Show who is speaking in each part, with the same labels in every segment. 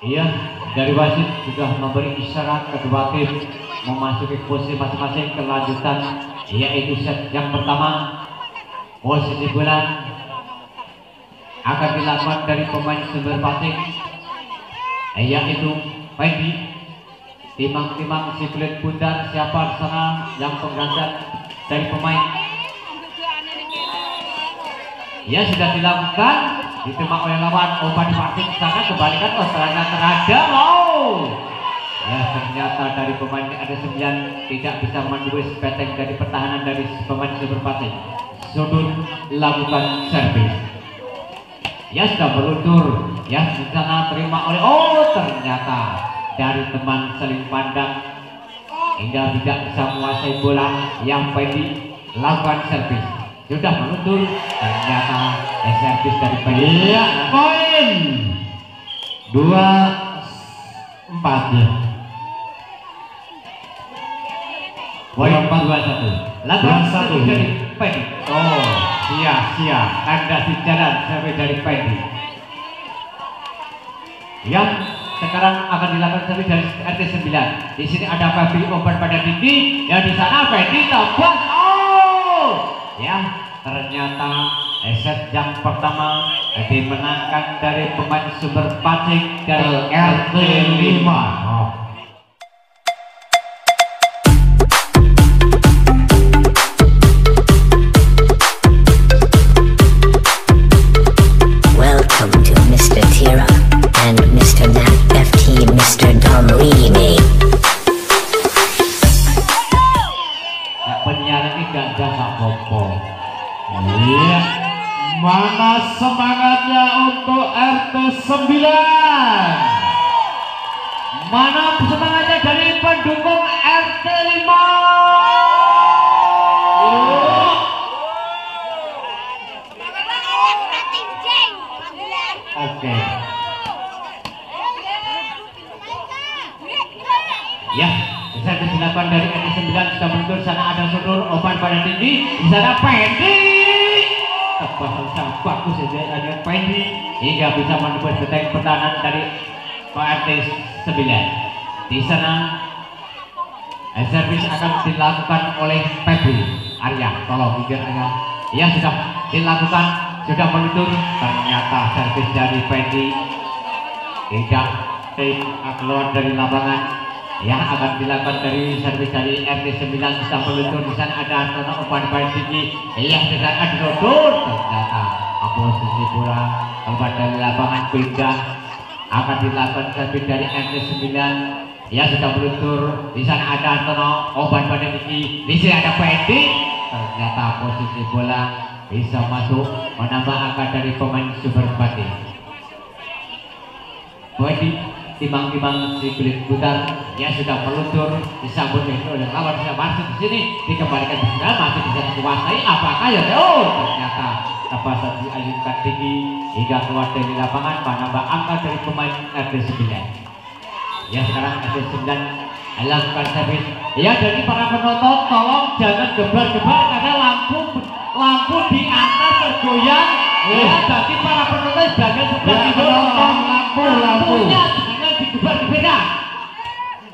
Speaker 1: Iya, dari wasit sudah memberi isyarat kedua tim memasuki posisi masing-masing kelanjutan, yaitu set yang pertama. Posisi bola akan dilakukan dari pemain sumber passing, yaitu Fendi. Timang-timang si kulit bundar, siapa sana yang penggantian dari pemain. Ya, sudah dilakukan, diterima oleh lawan. Umpan passing sana kembalikan terhadap ya, ternyata dari pemain ada 9 tidak bisa menembus peteng dari pertahanan dari pemain sumber passing. Sudut lakukan servis. Ya, sudah meluntur. Ya, di sana terima oleh ternyata dari teman seling pandang hingga tidak bisa menguasai bola. Yang Fendi lakukan servis, sudah meluntur, ternyata servis dari Fendi.
Speaker 2: Iya, poin 2-4 ya.
Speaker 1: Poin 4-2-1. Lakukan servis dari Fendi. Sia-sia tanda di jalan servis dari Fendi. Yang sekarang akan dilakukan servis dari RT 9. Di sini ada Febri, umpan pada Diki. Ya, di sana Fendi tebas. Ya, ternyata set yang pertama dimenangkan dari pemain sumber passing dari RT 5.
Speaker 2: Iya, mana semangatnya untuk RT 9?
Speaker 1: Mana semangatnya dari pendukung RT 5? Oke. Ya, bisa dilakukan dari RT 9 sudah muncul. Sana ada Sudur, umpan pada tinggi. Di sana Fendi. Tebasan sangat bagus saja ada Fendi hingga bisa menembus peteng pertahanan dari RT 9. Di sana servis akan dilakukan oleh Febri. Arya, tolong pikir Arya. Ya, sudah dilakukan, sudah meluncur. Ternyata servis dari Fendi tidak keluar dari lapangan. Yang akan dilakukan dari servis dari RT 9 sudah meluncur. Di sana ada Antono, umpan paling tinggi yang tidak ada dodol. Ternyata posisi bola umpan dari lapangan pindah akan dilakukan servis dari RT 9. Ya, sudah meluncur. Di sana ada Antono, umpan paling tinggi. Di sini ada Fendi. Ternyata posisi bola bisa masuk, menambah angka dari pemain super passing. Fendi timang-timang si kulit putar, ya sudah meluncur, disambut oleh lawan. Sudah masuk di sini, dikembalikan ke sana, masih bisa dikuasai. Apakah ya? Ternyata tebasan diayunkan tinggi hingga keluar dari lapangan, menambah angka dari pemain RT 9. Ya, sekarang RT 9 lakukan servis. Ya, jadi para penonton tolong jangan gebar-gebar karena lampu di atas tergoyang. Ya, jadi para penonton jangan sebelah
Speaker 2: penonton lampunya
Speaker 1: digebar-gebar.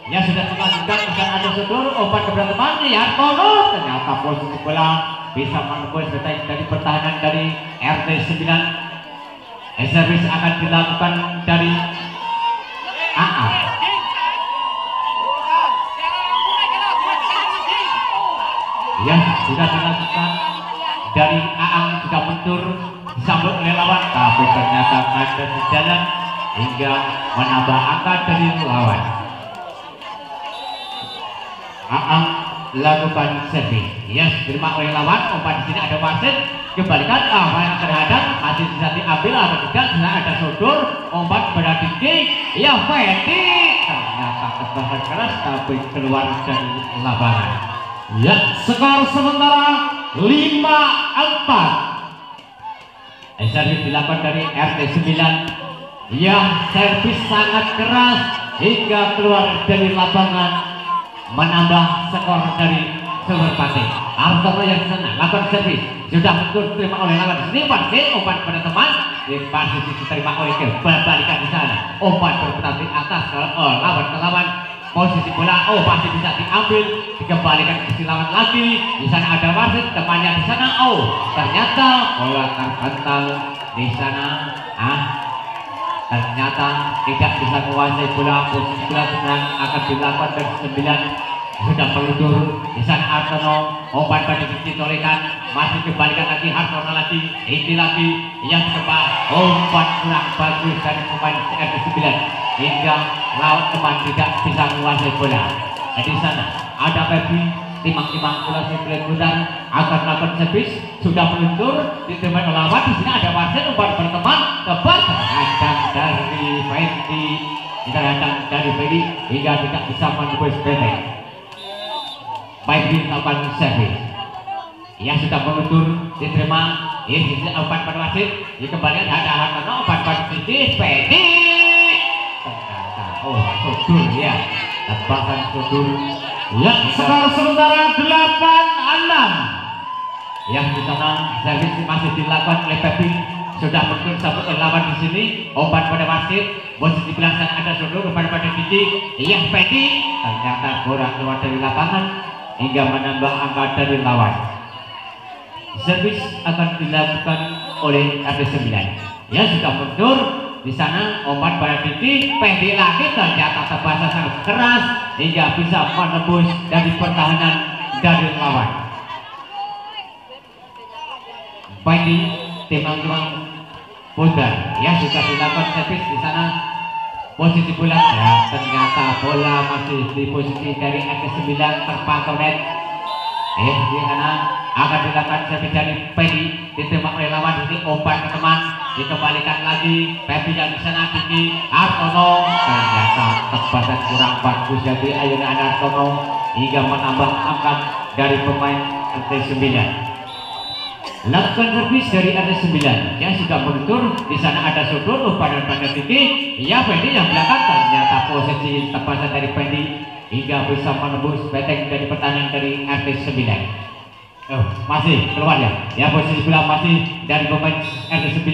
Speaker 1: Ya, sudah dilanjutkan. Bukan ada Sudur, umpan ke belakang teman ya, Tono. Ternyata posisi bola bisa menembus peteng dari pertahanan dari RT 9. Servis akan dilakukan dari AA. Ya, sudah dilakukan dari AA, sudah mundur, disambut oleh lawan, tapi ternyata ada di jalan hingga menambah angka dari lawan. AA lakukan servis. Yes, terima oleh lawan. Umpan di sini ada wasit, kembalikan yang terhadap masih bisa diambil atau tidak. Di sana ada Sudur, umpan pada tinggi. Ya, Fendi. Ternyata tebasan keras tapi keluar dari lapangan.
Speaker 2: Ya, skor sementara 5-4.
Speaker 1: Servis dilakukan dari RT 9. Ya, servis sangat keras hingga keluar dari lapangan, menambah skor dari sumber passing. Artono yang sana lakukan servis, sudah betul terima oleh lawan. Di sini passing, umpan pada teman, di passing diterima oleh kebalikan di sana. Umpan berputar di atas lawan ke lawan. Posisi bola masih bisa diambil, dikembalikan ke sisi lawan lagi. Di sana ada wasit, temannya di sana. Ternyata bola terpental di sana. Ternyata tidak bisa menguasai bola. Posisi bola sedang akan dilakukan dari 9 sudah meludur. Di sana Hartono umpan pada sisi tolekan, masih kembalikan lagi Hartono lagi, ini lagi yang kedua umpan kurang bagus dari pemain CR9 hingga lawan teman tidak bisa menguasai bola. Di sana ada Febri timang-timang bola sirkuit putar akan melakukan servis, sudah meluncur diterima lawan. Di sini ada wasit, umpan berteman tepat terhadap dari Fendi, hingga tidak bisa menembus benteng. Fendi melakukan servis yang sudah meluncur diterima, ini umpan pada wasit, dikembalikan ada Hartono, umpan pada sisi Fendi. Sudur ya, tebakan sudur.
Speaker 2: Ya, skor sementara 8-6.
Speaker 1: Yang di sana servis masih dilakukan oleh Pepi, sudah muncul sabut lawan di sini. Umpan pada wasit, posisi belakang ada sudur pada gigi. Yang Fendi ternyata bola keluar dari lapangan hingga menambah angka dari lawan. Servis akan dilakukan oleh RT9 yang sudah mundur. Di sana umpan pada titik Fendi lagi, ternyata tebasnya sangat keras hingga bisa menembus dari pertahanan dari lawan. Fendi timang-timang putar yang sudah dilakukan servis. Di sana posisi bola ya, ternyata bola masih di posisi dari RT9 terpantau net. Di sana akan dilakukan servis dari Fendi, diterima oleh lawan. Ini umpan ke teman, dikembalikan lagi Fendi yang di sana tinggi Hartono, ternyata tebasan kurang bagus dari Ayunan Hartono hingga menambah angka dari pemain RT9. Lakukan servis dari RT9 yang sudah meluncur. Di sana ada sudur umpan pada titik ya Fendi yang belakang, ternyata posisi tebasan dari Fendi hingga bisa menembus benteng dari pertahanan dari RT9. Masih keluar ya, posisi bola masih dari pemain RT9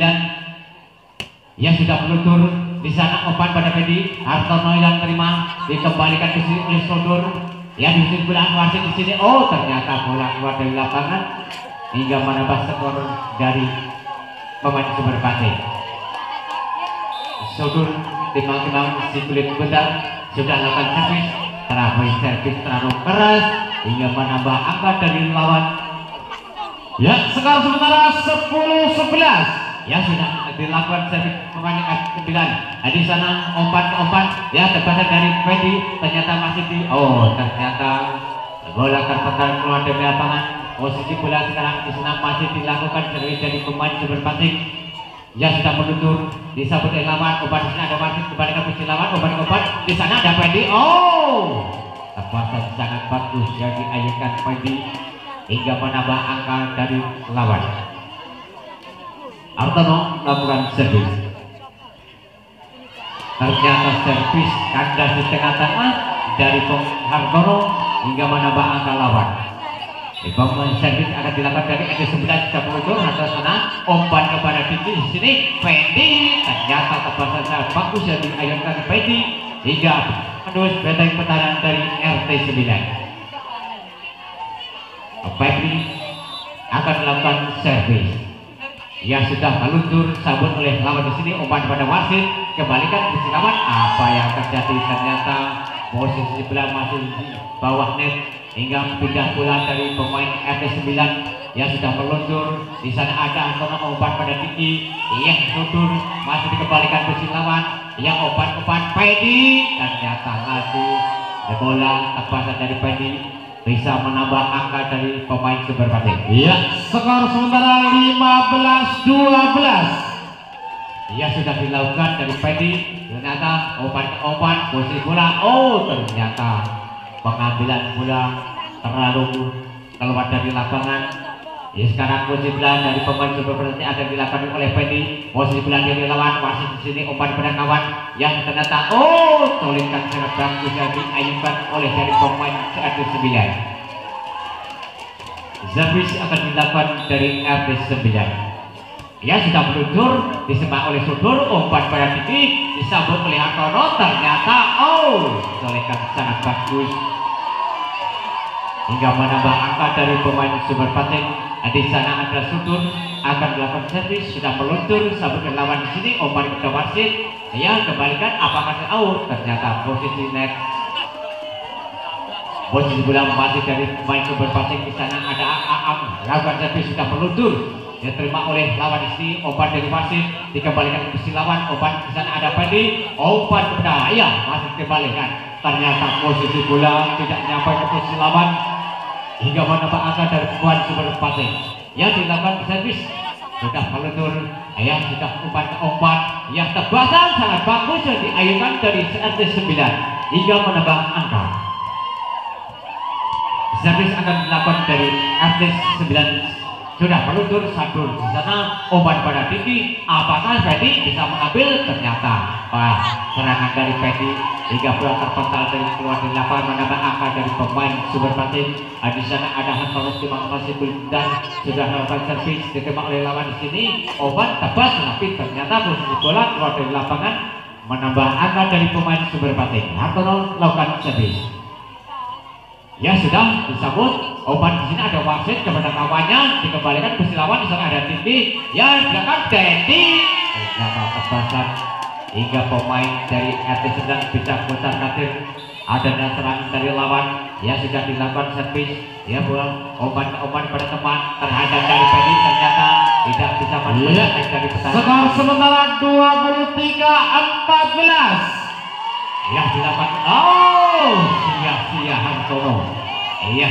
Speaker 1: yang sudah meluncur. Di sana umpan pada Fendi, Hartono yang terima, dikembalikan ke sini sudur ya, di sini bola wasit di sini. Ternyata bola keluar dari lapangan hingga menambah skor dari pemain Sumber Pati. Sudur timang-timang si kulit bentar sudah lakukan servis, terakhir servis terlalu keras hingga menambah angka dari lawan.
Speaker 2: Ya, skor sementara 10-11.
Speaker 1: Ya sudah dilakukan servis pemain RT9. Di sana umpan ya, tebasan dari Fendi ternyata masih ternyata bola terpental keluar dari lapangan. Posisi bola sekarang di sana masih dilakukan servis dari pemain Sumber Pati yang sudah meluncur, disambut oleh lawan. Umpan di sana ada wasit, kembali ke posisi lawan. Umpan di sana ada Fendi. Tebasan sangat bagus yang diayunkan Fendi hingga menambah angka dari lawan. Hartono melakukan servis, ternyata servis kandas di tengah-tengah dari Hartono hingga menambah angka lawan. Pemain servis akan dilakukan dari RT9 sudah meluncur. Atas sana umpan kepada Diki di sini Fendi, ternyata tebasan sangat bagus yang diayunkan Fendi hingga menembus benteng pertahanan dari RT9. Fendi akan melakukan servis yang sudah meluncur, sambut oleh lawan di sini. Umpan pada wasit, kembalikan ke lawan. Apa yang terjadi? Ternyata posisi bola masih di bawah net hingga pindah bola dari pemain RT9 yang sudah meluncur. Di sana ada Hartono, umpan pada Diki yang sudur, masih dikembalikan ke lawan. Yang umpan Fendi, ternyata lagi bola tebasan dari Fendi bisa menambah angka dari pemain Sumber Pati.
Speaker 2: Ya, skor sementara 15-12.
Speaker 1: Ya sudah dilakukan dari Fendi, ternyata umpan posisi bola. Ternyata pengambilan bola terlalu keluar dari lapangan. Sekarang posisi bola dari pemain Sumber Pati akan dilakukan oleh Fendi. Posisi bola dari lawan, wasit di sini umpan pada kawan yang ternyata tolikan sangat bagus yang diayunkan oleh dari pemain RT9. Servis akan dilakukan dari RT9. Ya sudah meluncur, disembah oleh Sudur, umpan pada tinggi, disambut oleh Hartono, ternyata colekan sangat bagus hingga menambah angka dari pemain Sumber Pating. Di sana ada Sudur akan melakukan servis, sudah meluncur, sambut ke lawan di sini, umpan ke wasit, ya kembalikan apakah out, ternyata posisi net. Posisi bola masih dari pemain Sumber Pating. Di sana ada Aam, lakukan servis, sudah meluncur, diterima oleh lawan di sini, umpan dari wasit dikembalikan ke sisi lawan, umpan di sana ada Pedi, umpan kepada ya masih dikembalikan, ternyata posisi bola tidak nyampe ke posisi lawan hingga menambah angka dari pemain Sumber Pating. Yang dilakukan servis sudah meluncur, ya sudah umpan yang tebasan sangat bagus yang diayunkan dari RT 9 hingga menambah angka. Servis akan dilakukan dari RT 9 sudah meluncur, Sadur di sana, umpan pada tinggi, apakah Pedi bisa mengambil? Ternyata serangan dari Pedi hingga bola terpental dari keluar dari lapangan, menambah angka dari pemain Sumber Pating. Di sana ada Hantono masih dan sudah melakukan servis, diterima oleh lawan di sini, umpan tebas tapi ternyata posisi bola keluar dari lapangan, menambah angka dari pemain Sumber Pating. Hantono lakukan servis. Ya sudah disambut, umpan di sini ada wasit kepada kawannya, dikembalikan ke lawan. Di sana ada Titi, ya belakang Dedi, ternyata tebasan hingga pemain dari RT 9 bisa putar kadir. Ada serangan dari lawan, ya sudah dilakukan servis, ya bola umpan pada teman, terhadap dari Pedi, ternyata tidak bisa mencapai dari pertahanan.
Speaker 2: Skor sementara 23-14.
Speaker 1: Yang dilakukan sia-sia Hantono. Iya,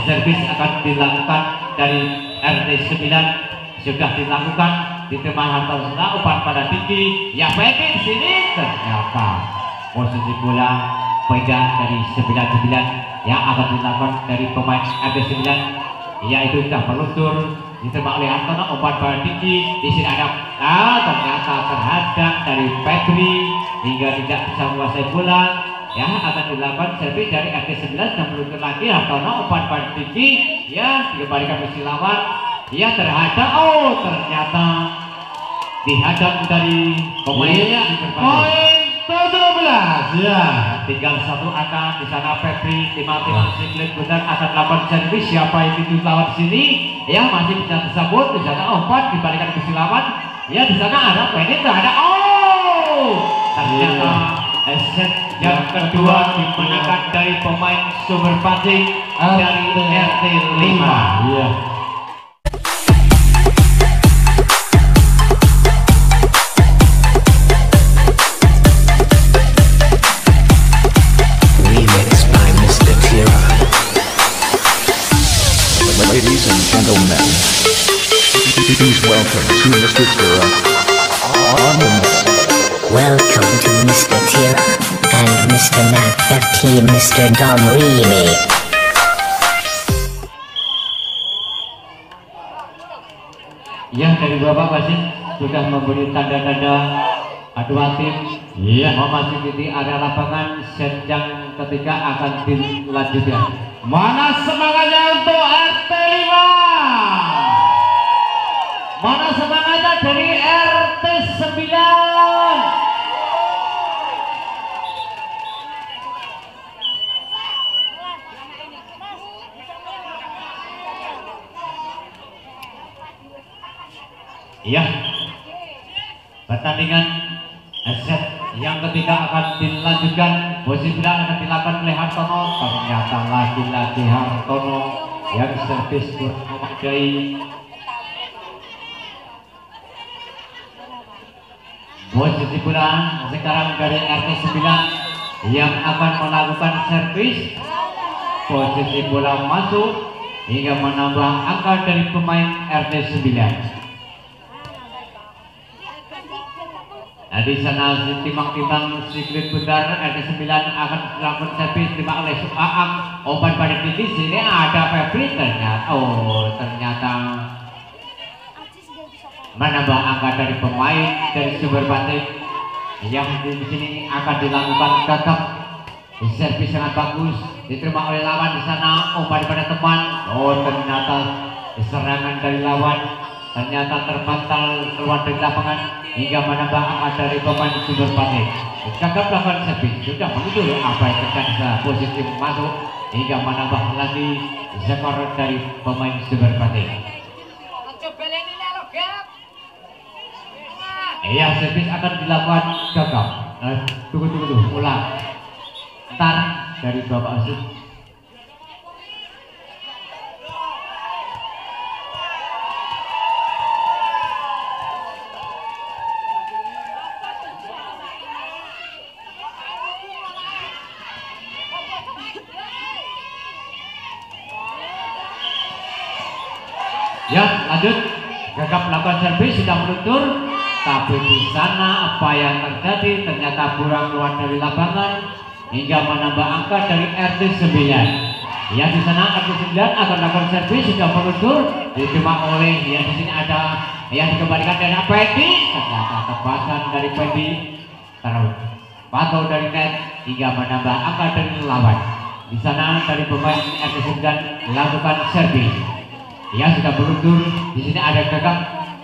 Speaker 1: servis akan dilakukan dari RT 9, sudah dilakukan, diterima Hantono, umpan pada tinggi, ya Pedi di sini, ternyata posisi bola beda dari 99 yang akan dilakukan dari pemain RT 9, yaitu sudah meluncur, diterima oleh Hantono, umpan pada tinggi. Di sini ada ternyata terhadap dari Pedri hingga tidak bisa menguasai bola. Ya akan dilakukan servis dari RT 11 dan meluncur lagi. Hantono, umpan pada tinggi, ya dikembalikan ke lawan, ya terhadap ternyata dihadap dari pemainnya.
Speaker 2: Poin 17 ya.
Speaker 1: Tinggal satu angka. Di sana Pedri timang-timang Siglet benar akan melakukan servis. Siapa yang itu lawan sini, ya masih bisa disambut. Di sana umpan dibalikan ke lawan, ya di sana ada Pedri, ada ternyata set yang kedua dimenangkan dari pemain Sumber Pating dari RT 5.
Speaker 2: Iya.
Speaker 3: Ladies and gentlemen, please welcome to Mr. Tira on the mix.
Speaker 4: Welcome to Mr. Tira and Mr. Nat 15, Mr. Dom Remake.
Speaker 1: Ya, dari Bapak wasit sudah memberi tanda-tanda dua tim memasuki di area lapangan. Set yang ketiga akan dilanjutkan.
Speaker 2: Mana semangatnya untuk RT 5?
Speaker 1: Mana semangatnya dari RT 9? Iya, pertandingan set yang ketiga akan dilanjutkan. Posisi bola akan dilakukan oleh Hantono, ternyata lagi-lagi Hantono yang servis kurang memadai. Posisi bola sekarang dari RT 9 yang akan melakukan servis. Posisi bola masuk hingga menambah angka dari pemain RT 9. Di sana timang-timang Sigrid Bundar RT 9 akan dilakukan servis, terima oleh Aam, umpan pada titik. Sini ada Febri, ternyata menambah angka dari pemain dari Sumber Pating yang di sini akan dilakukan tetap servis sangat bagus, diterima oleh lawan. Di sana umpan pada teman, ternyata serangan dari lawan ternyata terpantal keluar dari lapangan hingga menambah angka dari pemain Sumber Pati. Gagap lakukan servis sudah menuju apa yang terjadi posisi masuk hingga menambah lagi skor dari pemain Sumber Pati. Iya, servis akan dilakukan gagap. Tunggu, ulang. Ntar dari Bapak Asud. Ya, lanjut. Gagap melakukan servis sudah meluncur, tapi di sana apa yang terjadi ternyata kurang keluar dari lapangan hingga menambah angka dari RT 9. Ya, di sana RT 9 akan melakukan servis sudah meluncur, diterima oleh ya di sini ada yang dikembalikan dari Pendi, ternyata tebasan dari Pendi terpantau dari net hingga menambah angka dari lawan. Di sana dari pemain RT 9 melakukan servis. Ya, sudah meluncur. Di sini ada gagap,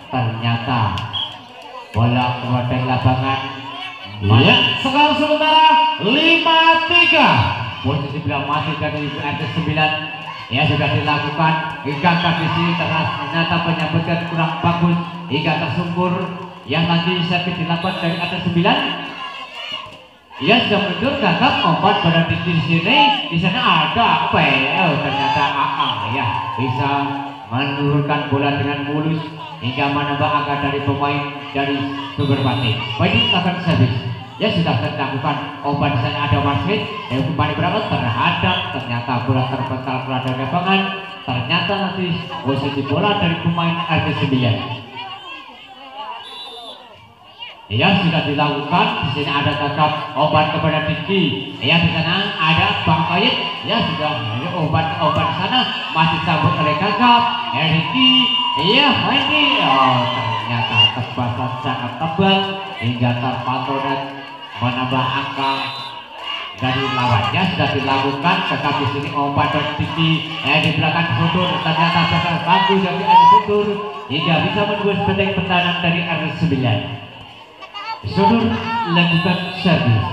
Speaker 1: ternyata bola keluar dari lapangan.
Speaker 2: Ya, skor sementara 5-3.
Speaker 1: Posisi bola masih dari RT 9. Ya, sudah dilakukan hingga di sini ternyata penyambutkan kurang bagus hingga tersungkur. Yang lagi servis dilakukan dari RT 9. Ya, sudah meluncur gagap umpan pada di sini. Di sana ada apa ya? Ternyata ya bisa menurunkan bola dengan mulus hingga menambah angka dari pemain dari Sumber Pati. Baik, akan servis. Ya, sudah dilakukan umpan di sana ada wasit yang kembali berapa terhadap ternyata bola terpental keluar dari lapangan. Ternyata nanti posisi bola dari pemain RT 9. Ya, sudah dilakukan. Di sini ada gagap obat kepada Diki. Ya, di sana ada Bang Kayit. Ya, sudah ada obat di sana masih sambut oleh gagap. Diki. Iya, ini ternyata tebasan sangat tebal hingga terpantau dan menambah angka dari lawannya. Sudah dilakukan gagap di sini obat dari Diki. Di belakang Sudur ternyata sangat bagus dari Sudur hingga bisa menembus benteng pertahanan dari RT 9. Sudur lakukan servis.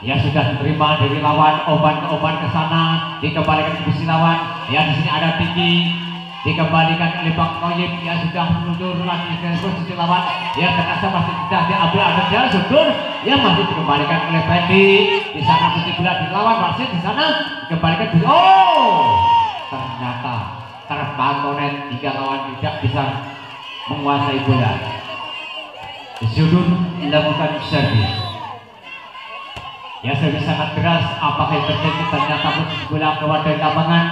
Speaker 1: Ya, sudah diterima dari lawan oban ke sana, dikembalikan ke posisi lawan. Ya, di sini ada Diki, dikembalikan oleh Bang Koyib. Ya, sudah meluncur lagi ke posisi lawan. Ya, ternyata masih tidak diambil ada dia Sudur. Ya, masih dikembalikan oleh Pendi. Di sana posisi bola di lawan wasit di sana dikembalikan. Ternyata terpantau net hingga lawan tidak bisa menguasai bola. Sudur melakukan servis. Ya, servis sangat keras. Apakah yang terjadi? Ternyata posisi bola keluar dari lapangan.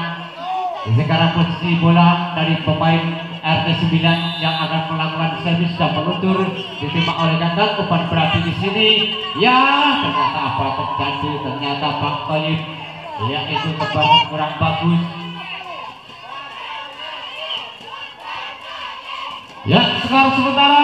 Speaker 1: Sekarang posisi bola dari pemain RT 9 yang akan melakukan servis sudah meluncur, diterima oleh gagap. Umpan berapi di sini. Ya, ternyata apa terjadi? Ternyata Pak Toyib, ya itu tebasan kurang bagus.
Speaker 2: Ya, skor sementara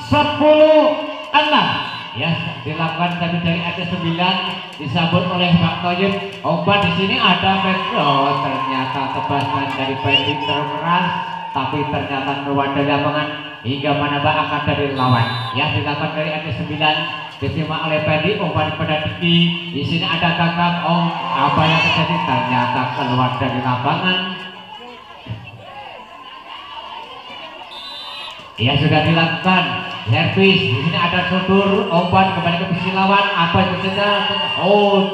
Speaker 2: 10-6.
Speaker 1: Ya, dilakukan tadi dari RT 9 disambut oleh Bang Toyib. Umpan di sini ada Petro. Ternyata tebasan dari Pendi terkeras, tapi ternyata keluar dari lapangan hingga menambah angka dari lawan. Ya, dilakukan dari RT 9 diterima oleh Pendi. Umpan pada Diki. Di sini ada gagap. Apa yang terjadi? Ternyata keluar dari lapangan. Ya, sudah dilakukan servis. Di sini ada Sudur, umpan kembali ke posisi lawan. Apa yang terjadi?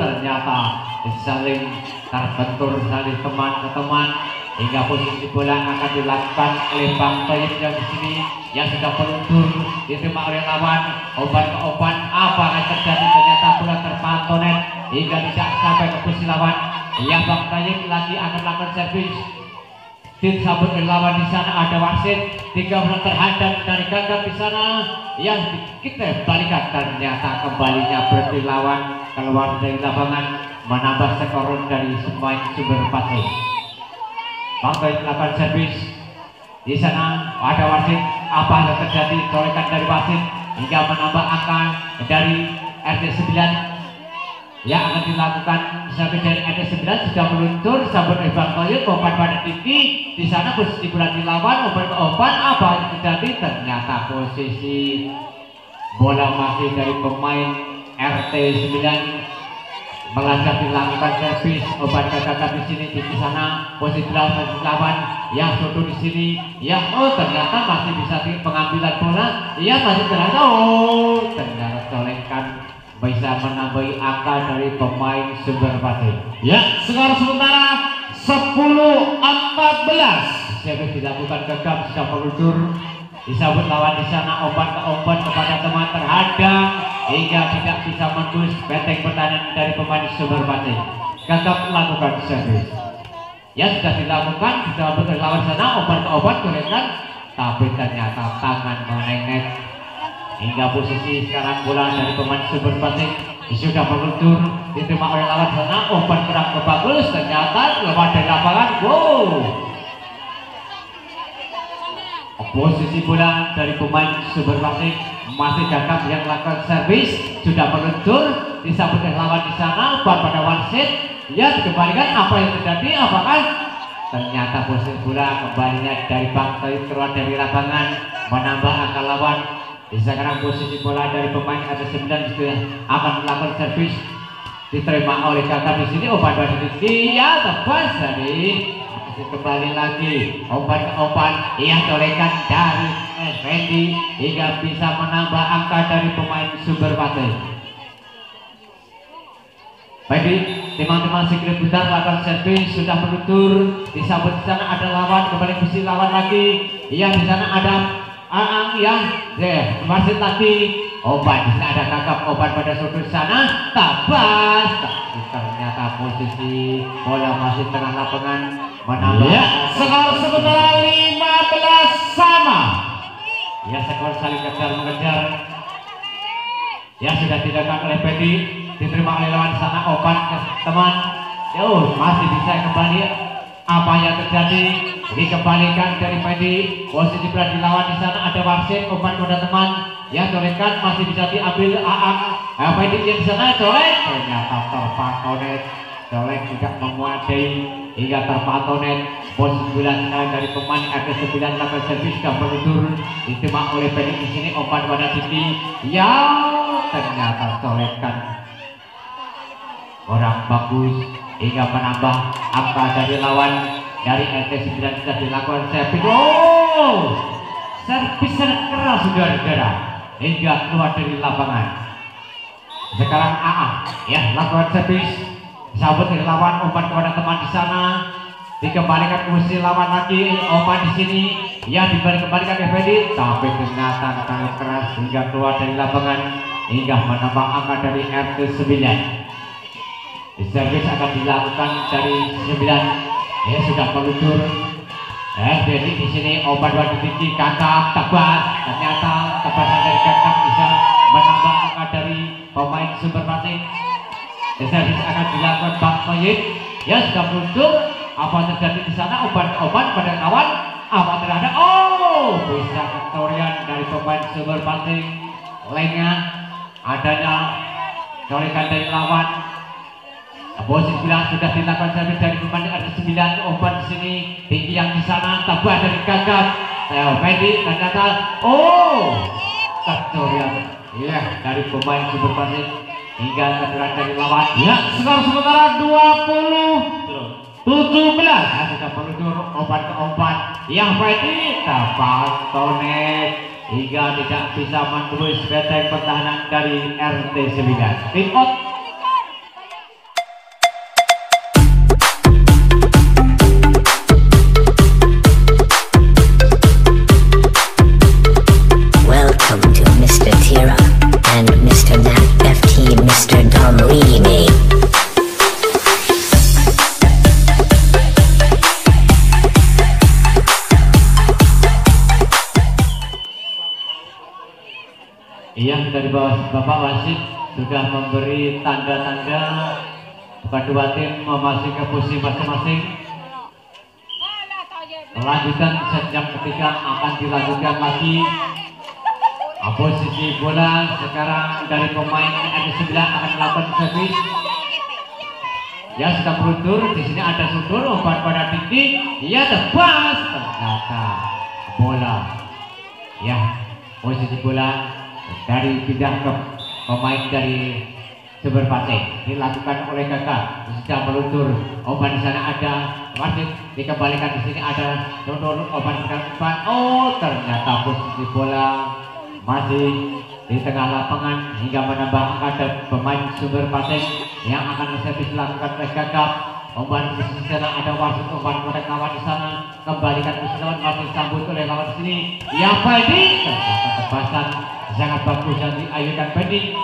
Speaker 1: Ternyata saling terbentur, saling teman ke teman hingga posisi bola akan dilakukan oleh Bang Toyib yang di sini yang sudah meluncur, diterima oleh lawan. Umpan ke umpan, apa yang terjadi? Ternyata bola terpantau net hingga tidak sampai ke posisi lawan. Yang Bang Toyib lagi akan melakukan servis. Disambut oleh lawan. Di sana ada wasit 3 bola terhadap dari gagap di sana yang kita balikan. Ternyata kembalinya berarti lawan keluar dari lapangan menambah skor dari pemain Sumber Pati. Bangkai melakukan servis. Di sana ada wasit. Apa yang terjadi? Corekan dari wasit hingga menambah angka dari RT 9. yang akan dilakukan servis dari RT9 sudah meluncur sambut oleh Bang Toyot, umpan pada Diki. Di sana posisi bola dilawan, umpan ke umpan, apa yang terjadi? Ternyata posisi bola masih dari pemain RT9 melanggar dilakukan servis, umpan gagal di sini. Di sana posisi lawan yang soto di sini, ya ternyata masih bisa di pengambilan bola, ya masih ternyata ternyata colekkan bisa menambahi angka dari pemain Sumber Pati.
Speaker 2: Ya, skor sementara 10-14.
Speaker 1: Servis dilakukan gegap, sudah meluncur, disambut lawan di sana, umpan ke umpan kepada teman terhadang hingga tidak bisa menembus benteng pertahanan dari pemain Sumber Pati. Gegap melakukan servis. Ya sudah dilakukan, sudah betul lawan sana, umpan ke umpan gorengan, tapi ternyata tangan menengok hingga posisi sekarang bola dari pemain Sumber Pati sudah meluncur, diterima oleh lawan sana, umpan kurang bagus, ternyata lewat dari lapangan. Posisi bola dari pemain Sumber Pati masih gagap yang melakukan servis, sudah meluncur, disambut oleh lawan di sana, umpan pada wasit. Ya dikembalikan, apa yang terjadi? Apakah ternyata posisi bola kembalinya dari Bang Toyot keluar dari lapangan, menambah angka lawan. Sekarang posisi bola dari pemain RT9 sudah akan melakukan servis, diterima oleh kakak di sini, umpan pada Diki, ya tebas dari kembali lagi, umpan ke umpan, yang colekan dari Fendi hingga bisa menambah angka dari pemain Sumber Pati. Fendi, teman-teman segera putar lakukan servis, sudah meluncur, disambut di sana ada lawan, kembali posisi lawan lagi, yang di sana ada Aang yang masih tadi umpan, di sana ada kakap, umpan pada sudut sana, tabas, tapi ternyata posisi bola masih tengah lapangan menambah.
Speaker 2: Ya, skor sementara 15 sama.
Speaker 1: Ya, skor saling kejar-mengejar. Ya, sudah dilakukan oleh Fendi, diterima oleh lawan sana, umpan ke teman. Masih bisa kembali. Apa yang terjadi? Dikembalikan dari Fendi, posisi bola dilawan di sana ada wasit, umpan pada teman yang colekan masih bisa diambil Aang. Fendi yang di sana colek, ternyata terpatonet, colek tidak memuadai hingga terpatonet. Posisi bola sekarang dari pemain RT9 lakukan servis sudah meluncur, diterima oleh Fendi di sini, umpan pada Diki yang ternyata colekan orang bagus hingga menambah angka dari lawan. Dari RT9 sudah dilakukan servis. Servis sangat keras saudara-saudara hingga keluar dari lapangan. Sekarang AA ya lakukan servis, sabut dari lawan, umpan kepada teman di sana, dikembalikan ke posisi lawan lagi, umpan di sini ya dikembalikan ke Fendi, tapi ternyata sangat keras hingga keluar dari lapangan hingga menambah angka dari RT9. Servis akan dilakukan dari 9. Ya sudah meluncur. Jadi di sini umpan pada Diki, kakak tebas, ternyata tebasan dari kakak bisa menambah angka dari pemain Sumber Pati. Servis akan dilakukan Bang Toyot. Ya sudah meluncur. Apa terjadi di sana? Umpan pada kawan. Apa terhadap? Bisa ketorian dari pemain Sumber Pati. Lainnya adanya corekan dari lawan. Posisi bola sudah dilakukan servis dari pemain RT9, umpan di sini, Diki yang di sana, tabah dari gagap. Fendi ternyata ketorian ya dari pemain Sumber Pati hingga ketorian dari lawan.
Speaker 2: Ya, skor sementara 20-17.
Speaker 1: Sudah meluncur, umpan ke umpan yang Fendi terpatonet hingga tidak bisa menembus benteng pertahanan dari RT9. Tim out.
Speaker 4: Mr. Dom Remake.
Speaker 1: Iya, dari bawah Bapak Wasit sudah memberi tanda-tanda kedua tim memasuki ke posisi masing-masing. Lanjutan sejam ketiga akan dilanjutkan lagi. Posisi bola sekarang dari pemain RT9 akan melakukan servis. yang sedang meluncur. Di sini ada sudut umpan pada tinggi, ia tebas, ternyata bola. Ya, posisi bola dari pindah ke pemain dari Sumber Pasir dilakukan oleh Kakak. Sedang meluncur umpan di sana ada, masih dikembalikan. Di sini ada sudut umpan sedang umpan. Oh, ternyata posisi bola masih di tengah lapangan hingga menambah angka pemain Sumber Pasir yang akan servis dilakukan oleh Gagap. Umpan di sana ada wasit, umpan kepada kawan di sana, kembalikan ke lawan, masih sambut oleh lawan di sini. Ya, Fedi, ternyata tebasan sangat bagus yang diayunkan Fedi.